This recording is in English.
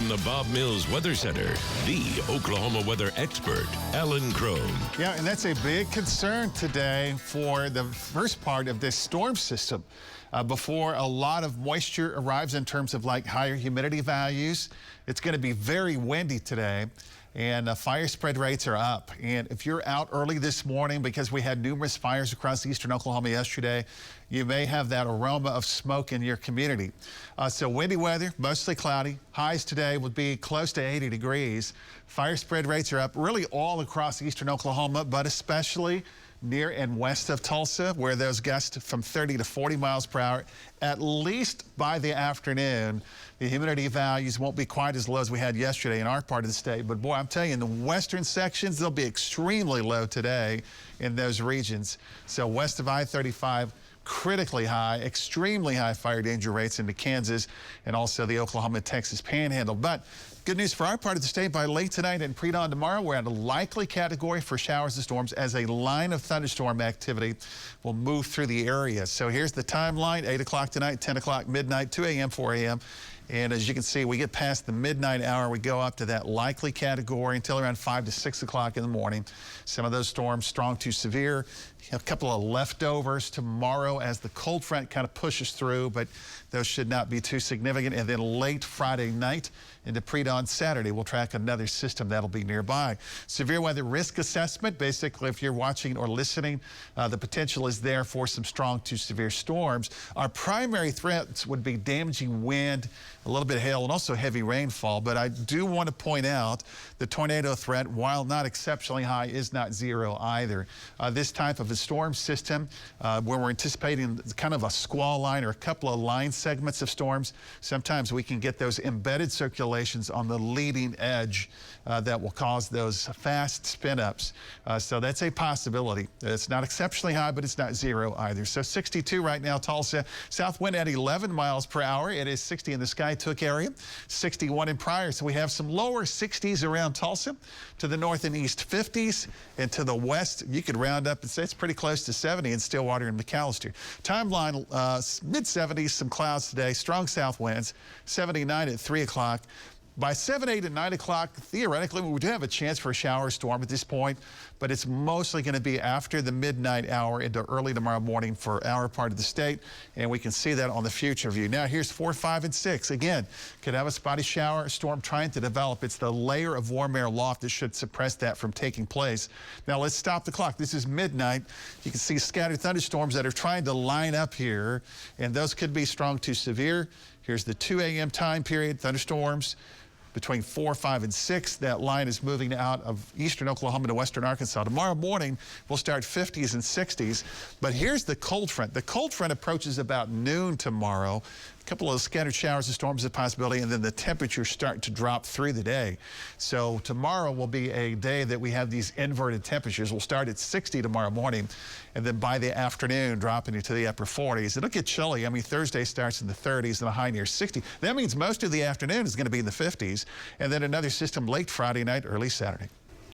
From the Bob Mills Weather Center, the Oklahoma weather expert, Alan Crone. Yeah, and that's a big concern today for the first part of this storm system. Before a lot of moisture arrives in terms of like higher humidity values, it's going to be very windy today. And fire spread rates are up. And if you're out early this morning, because we had numerous fires across eastern Oklahoma yesterday, you may have that aroma of smoke in your community. So windy weather, mostly cloudy. Highs today would be close to 80 degrees. Fire spread rates are up really all across eastern Oklahoma, but especially near and west of Tulsa, where those gusts from 30 to 40 miles per hour. At least by the afternoon, the humidity values won't be quite as low as we had yesterday in our part of the state. But boy, I'm telling you, in the western sections, they'll be extremely low today in those regions. So west of I-35, critically high, extremely high fire danger rates into Kansas and also the Oklahoma-Texas panhandle. But good news for our part of the state, by late tonight and pre-dawn tomorrow, we're at a likely category for showers and storms as a line of thunderstorm activity will move through the area. So here's the timeline: 8 o'clock tonight, 10 o'clock, midnight, 2 a.m., 4 a.m. And as you can see, we get past the midnight hour, we go up to that likely category until around 5 to 6 o'clock in the morning. Some of those storms strong to severe. A couple of leftovers tomorrow as the cold front kind of pushes through, but those should not be too significant. And then late Friday night into pre-dawn Saturday, we'll track another system that'll be nearby. Severe weather risk assessment. Basically, if you're watching or listening, the potential is there for some strong to severe storms. Our primary threats would be damaging wind, a little bit of hail, and also heavy rainfall. But I do want to point out the tornado threat, while not exceptionally high, is not zero either. This type of a storm system, where we're anticipating kind of a squall line or a couple of line segments of storms, sometimes we can get those embedded circulations on the leading edge that will cause those fast spin-ups. So that's a possibility. It's not exceptionally high, but it's not zero either. So 62 right now, Tulsa. South wind at 11 miles per hour. It is 60 in the Skytook area, 61 in Pryor. So we have some lower 60s around Tulsa. To the north and east, 50s. And to the west, you could round up and say it's pretty close to 70 in Stillwater and McAllister. Timeline, mid-70s, some clouds today, strong south winds, 79 at 3 o'clock. By 7, 8, and 9 o'clock, theoretically, we do have a chance for a shower storm at this point, but it's mostly going to be after the midnight hour into early tomorrow morning for our part of the state, and we can see that on the future view. Now, here's 4, 5, and 6. Again, could have a spotty shower storm trying to develop. It's the layer of warm air loft that should suppress that from taking place. Now, let's stop the clock. This is midnight. You can see scattered thunderstorms that are trying to line up here, and those could be strong to severe. Here's the 2 a.m. time period, thunderstorms between 4, 5, and 6. That line is moving out of eastern Oklahoma to western Arkansas. Tomorrow morning, we'll start 50s and 60s. But here's the cold front. The cold front approaches about noon tomorrow. A couple of scattered showers and storms is a possibility, and then the temperatures start to drop through the day. So tomorrow will be a day that we have these inverted temperatures. We'll start at 60 tomorrow morning, and then by the afternoon, dropping into the upper 40s. It'll get chilly. I mean, Thursday starts in the 30s and a high near 60. That means most of the afternoon is going to be in the 50s, and then another system late Friday night, early Saturday.